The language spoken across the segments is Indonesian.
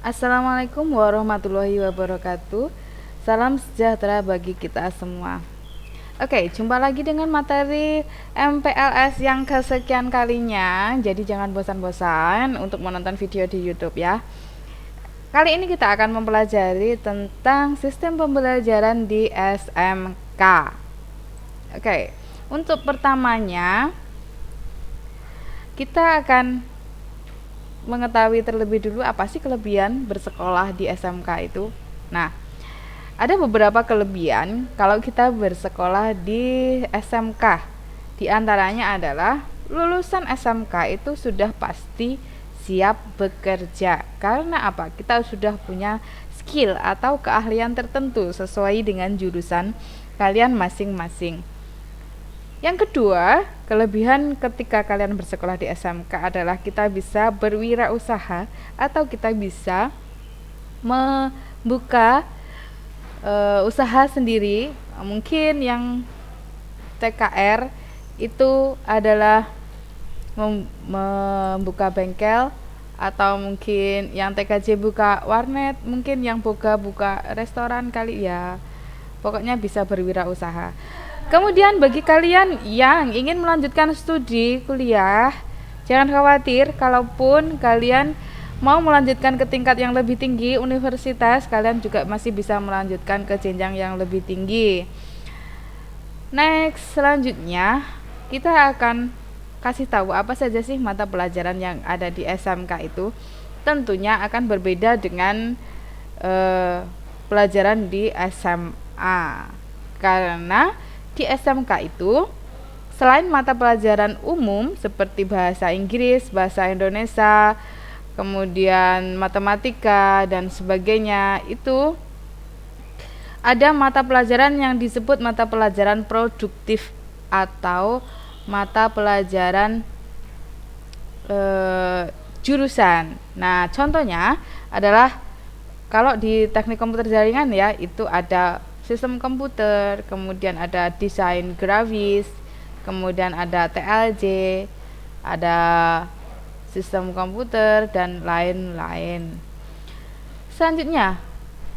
Assalamualaikum warahmatullahi wabarakatuh. Salam sejahtera bagi kita semua. Oke, jumpa lagi dengan materi MPLS yang kesekian kalinya. Jadi jangan bosan-bosan untuk menonton video di YouTube ya. Kali ini kita akan mempelajari tentang sistem pembelajaran di SMK. Oke, untuk pertamanya kita akan mengetahui terlebih dulu apa sih kelebihan bersekolah di SMK itu. Nah, ada beberapa kelebihan kalau kita bersekolah di SMK. Di antaranya adalah lulusan SMK itu sudah pasti siap bekerja. Karena apa? Kita sudah punya skill atau keahlian tertentu sesuai dengan jurusan kalian masing-masing. Yang kedua, kelebihan ketika kalian bersekolah di SMK adalah kita bisa berwirausaha atau kita bisa membuka usaha sendiri. Mungkin yang TKR itu adalah membuka bengkel, atau mungkin yang TKJ buka warnet, mungkin yang boga buka restoran kali ya. Pokoknya bisa berwirausaha. Kemudian bagi kalian yang ingin melanjutkan studi kuliah, jangan khawatir, kalaupun kalian mau melanjutkan ke tingkat yang lebih tinggi universitas, kalian juga masih bisa melanjutkan ke jenjang yang lebih tinggi. Next, selanjutnya kita akan kasih tahu apa saja sih mata pelajaran yang ada di SMK itu. Tentunya akan berbeda dengan pelajaran di SMA. Karena di SMK itu selain mata pelajaran umum seperti bahasa Inggris, bahasa Indonesia, kemudian matematika dan sebagainya, itu ada mata pelajaran yang disebut mata pelajaran produktif atau mata pelajaran jurusan. Nah, contohnya adalah kalau di teknik komputer jaringan ya, itu ada sistem komputer, kemudian ada desain grafis, kemudian ada TLJ, ada sistem komputer, dan lain-lain. Selanjutnya,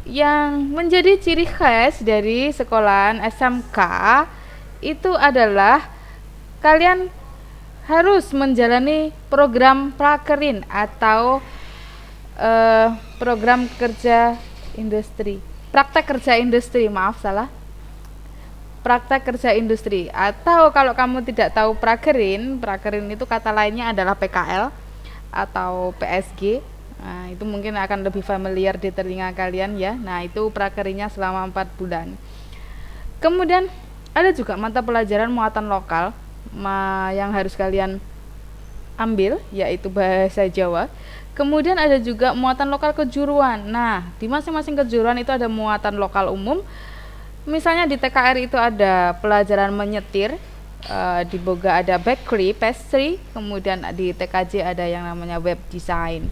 yang menjadi ciri khas dari sekolahan SMK itu adalah kalian harus menjalani program prakerin atau program kerja industri. Praktek kerja industri, maaf salah. Praktek kerja industri, atau kalau kamu tidak tahu prakerin itu kata lainnya adalah PKL atau PSG. Nah, itu mungkin akan lebih familiar di telinga kalian ya. Nah, itu prakerinnya selama 4 bulan. Kemudian ada juga mata pelajaran muatan lokal yang harus kalian ambil, yaitu bahasa Jawa. Kemudian ada juga muatan lokal kejuruan. Nah, di masing-masing kejuruan itu ada muatan lokal umum. Misalnya di TKR itu ada pelajaran menyetir, di Boga ada bakery, pastry, kemudian di TKJ ada yang namanya web design.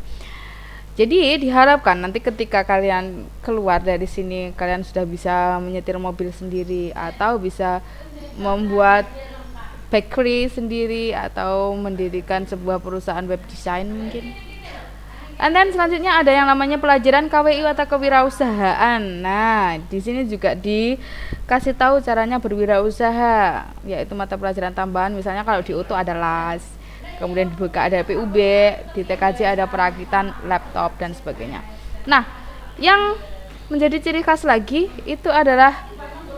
Jadi diharapkan nanti ketika kalian keluar dari sini, kalian sudah bisa menyetir mobil sendiri, atau bisa membuat bakery sendiri, atau mendirikan sebuah perusahaan web design mungkin. And then selanjutnya ada yang namanya pelajaran KWU atau kewirausahaan. Nah, di sini juga dikasih tahu caranya berwirausaha, yaitu mata pelajaran tambahan. Misalnya kalau di UTU ada LAS, kemudian dibuka ada PUB, di TKJ ada perakitan laptop dan sebagainya. Nah, yang menjadi ciri khas lagi itu adalah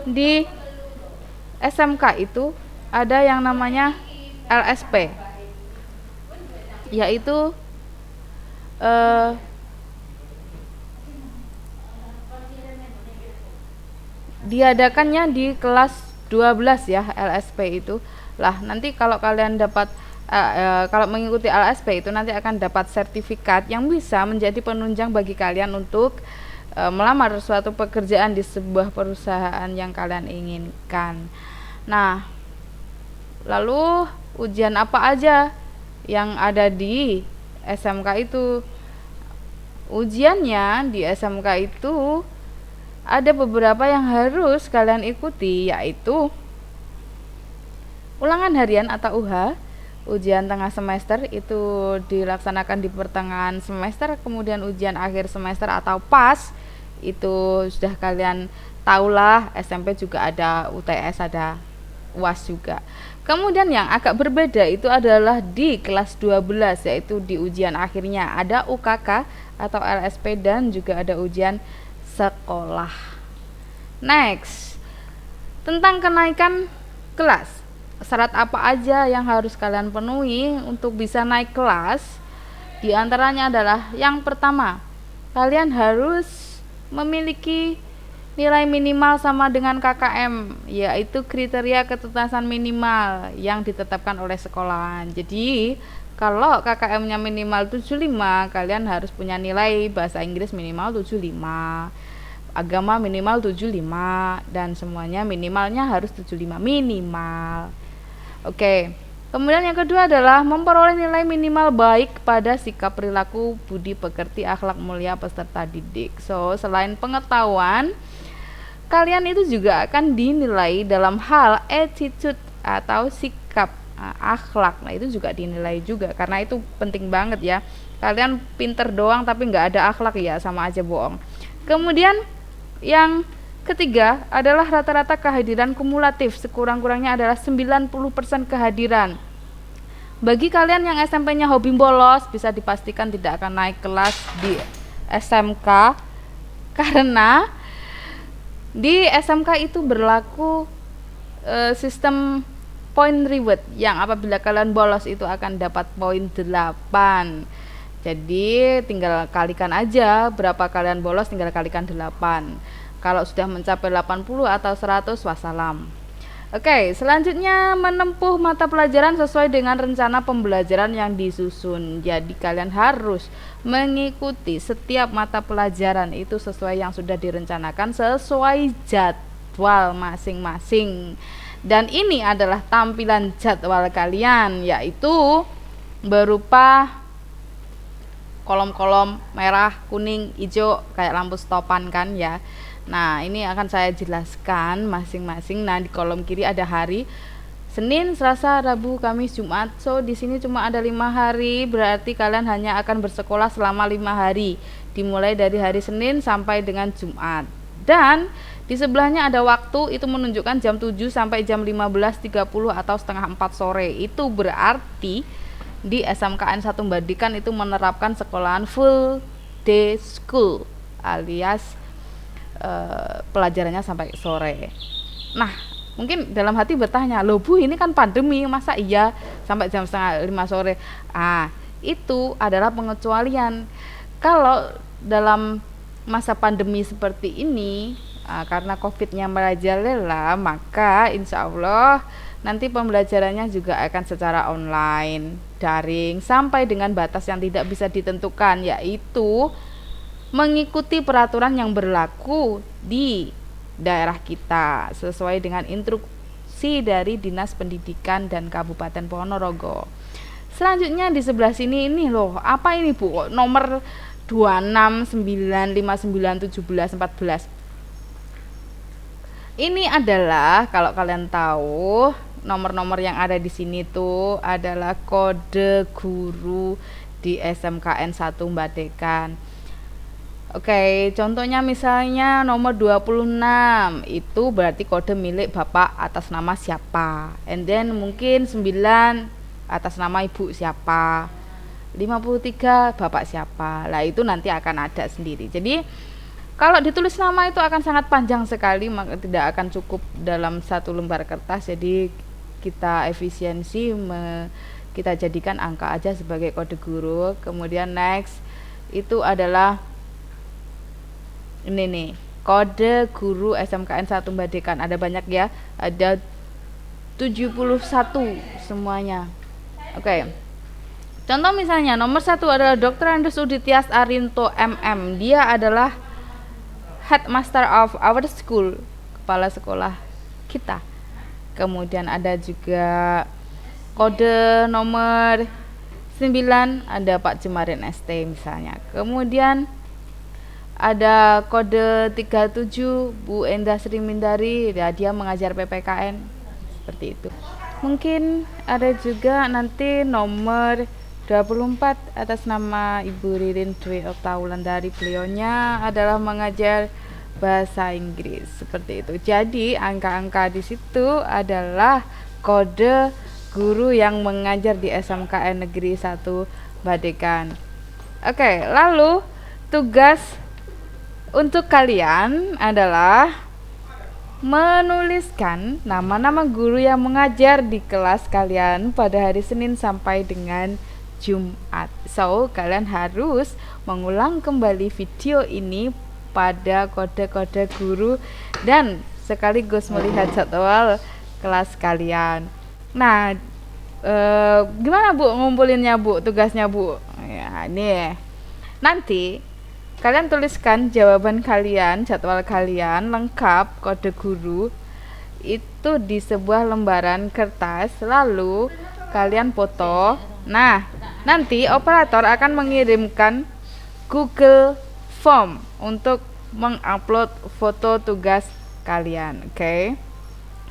di SMK itu ada yang namanya LSP, yaitu diadakannya di kelas 12 ya, LSP itu. Lah, nanti kalau kalian dapat kalau mengikuti LSP itu nanti akan dapat sertifikat yang bisa menjadi penunjang bagi kalian untuk melamar suatu pekerjaan di sebuah perusahaan yang kalian inginkan. Nah, lalu ujian apa aja yang ada di SMK itu? Ujiannya di SMK itu ada beberapa yang harus kalian ikuti, yaitu ulangan harian atau UH, ujian tengah semester itu dilaksanakan di pertengahan semester, kemudian ujian akhir semester atau PAS itu sudah kalian tahulah, SMP juga ada UTS, ada UAS juga. Kemudian yang agak berbeda itu adalah di kelas 12, yaitu di ujian akhirnya ada UKK atau LSP dan juga ada ujian sekolah. Next, tentang kenaikan kelas. Syarat apa aja yang harus kalian penuhi untuk bisa naik kelas? Di antaranya adalah yang pertama, kalian harus memiliki nilai minimal sama dengan KKM, yaitu kriteria ketuntasan minimal yang ditetapkan oleh sekolah. Jadi kalau KKM-nya minimal 75, kalian harus punya nilai bahasa Inggris minimal 75, agama minimal 75, dan semuanya minimalnya harus 75 minimal. Oke. Kemudian yang kedua adalah memperoleh nilai minimal baik pada sikap, perilaku, budi pekerti, akhlak mulia peserta didik. So, selain pengetahuan, kalian itu juga akan dinilai dalam hal attitude atau sikap, akhlak. Nah, itu juga dinilai juga karena itu penting banget ya. Kalian pinter doang tapi nggak ada akhlak ya sama aja bohong. Kemudian yang ketiga adalah rata-rata kehadiran kumulatif sekurang-kurangnya adalah 90% kehadiran. Bagi kalian yang SMP-nya hobi bolos, bisa dipastikan tidak akan naik kelas di SMK karena di SMK itu berlaku sistem point reward yang apabila kalian bolos itu akan dapat poin 8. Jadi tinggal kalikan aja berapa kalian bolos, tinggal kalikan 8. Kalau sudah mencapai 80 atau 100, wassalam. Oke, selanjutnya menempuh mata pelajaran sesuai dengan rencana pembelajaran yang disusun. Jadi kalian harus mengikuti setiap mata pelajaran itu sesuai yang sudah direncanakan, sesuai jadwal masing-masing. Dan ini adalah tampilan jadwal kalian, yaitu berupa kolom-kolom merah, kuning, hijau kayak lampu stopan kan ya. Nah, ini akan saya jelaskan masing-masing. Nah, di kolom kiri ada hari Senin, Selasa, Rabu, Kamis, Jumat. So, di sini cuma ada 5 hari, berarti kalian hanya akan bersekolah selama 5 hari. Dimulai dari hari Senin sampai dengan Jumat. Dan di sebelahnya ada waktu, itu menunjukkan jam 7 sampai jam 15.30 atau setengah 4 sore. Itu berarti di SMKN 1 Mbadikan itu menerapkan sekolahan full day school alias pelajarannya sampai sore. Nah, mungkin dalam hati bertanya, loh Bu, ini kan pandemi, masa iya sampai jam setengah 5 sore? Itu adalah pengecualian. Kalau dalam masa pandemi seperti ini, karena COVID-nya merajalela, maka insya Allah nanti pembelajarannya juga akan secara online, daring, sampai dengan batas yang tidak bisa ditentukan, yaitu mengikuti peraturan yang berlaku di daerah kita sesuai dengan instruksi dari Dinas Pendidikan dan Kabupaten Ponorogo. Selanjutnya di sebelah sini ini loh, apa ini Bu? Nomor 26, 9, 59, 17, 14. Ini adalah, kalau kalian tahu, nomor-nomor yang ada di sini tuh adalah kode guru di SMKN 1 Mbadikan. Oke, contohnya misalnya nomor 26 itu berarti kode milik Bapak atas nama siapa. And then mungkin 9 atas nama Ibu siapa. 53 Bapak siapa. Lah itu nanti akan ada sendiri. Jadi kalau ditulis nama itu akan sangat panjang sekali, maka tidak akan cukup dalam satu lembar kertas. Jadi kita efisiensi, kita jadikan angka aja sebagai kode guru. Kemudian next itu adalah ini nih, kode guru SMKN 1 Mbadikan. Ada banyak ya, ada 71 semuanya. Oke. Contoh misalnya nomor 1 adalah Dr. Andes Uditias Arinto MM. Dia adalah headmaster of our school, kepala sekolah kita. Kemudian ada juga kode nomor 9 ada Pak Jemarin ST misalnya. Kemudian ada kode 37 Bu Endah Sri Mindari, ya, dia mengajar PPKN seperti itu. Mungkin ada juga nanti nomor 24 atas nama Ibu Ririn Dwi Oktawulandari. Beliaunya adalah mengajar bahasa Inggris seperti itu. Jadi angka-angka di situ adalah kode guru yang mengajar di SMKN Negeri 1 Badekan. Oke, lalu tugas untuk kalian adalah menuliskan nama-nama guru yang mengajar di kelas kalian pada hari Senin sampai dengan Jumat. So, kalian harus mengulang kembali video ini pada kode-kode guru dan sekaligus melihat jadwal kelas kalian. Nah, gimana Bu ngumpulinnya Bu, tugasnya Bu? Ya, ini nanti kalian tuliskan jawaban kalian, jadwal kalian lengkap kode guru itu di sebuah lembaran kertas, lalu kalian foto. Nah, nanti operator akan mengirimkan Google Form untuk mengupload foto tugas kalian. Oke.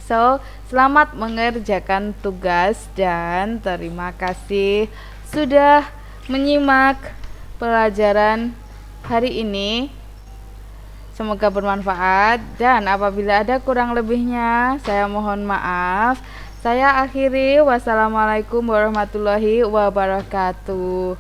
So, selamat mengerjakan tugas dan terima kasih sudah menyimak pelajaran hari ini. Semoga bermanfaat dan apabila ada kurang lebihnya saya mohon maaf. Saya akhiri, wassalamualaikum warahmatullahi wabarakatuh.